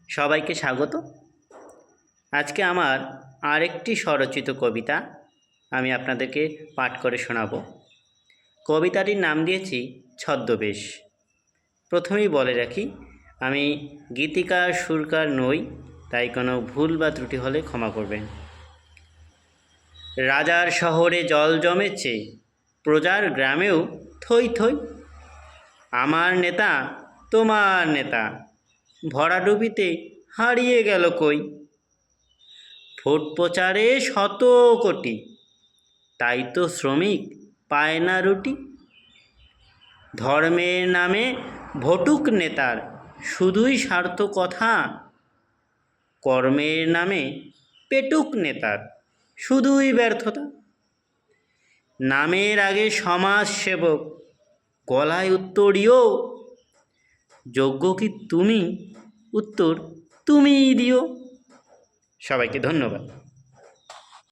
সবাইকে স্বাগত। আজকে আমার আরেকটি স্বরচিত কবিতা আমি আপনাদেরকে পাঠ করে শোনাব। কবিতাটির নাম দিয়েছি ছদ্মবেশ। প্রথমেই বলে রাখি, আমি গীতিকার সুরকার নই, তাই কোনো ভুল বা ত্রুটি হলে ক্ষমা করবেন। রাজার শহরে জল জমেছে, প্রজার গ্রামেও থই থই। আমার নেতা তোমার নেতা, ভরাডুবিতে হারিয়ে গেল কই। ভোট প্রচারে শত কোটি, তাই তো শ্রমিক পায় না রুটি। ধর্মের নামে ভটুক নেতার শুধুই স্বার্থ কথা, কর্মের নামে পেটুক নেতার শুধুই ব্যর্থতা। নামের আগে সমাজ সেবক, গলায় উত্তরীয়, যোগ্য কি তুমি, উত্তর তুমিই দিও। সবাইকে ধন্যবাদ।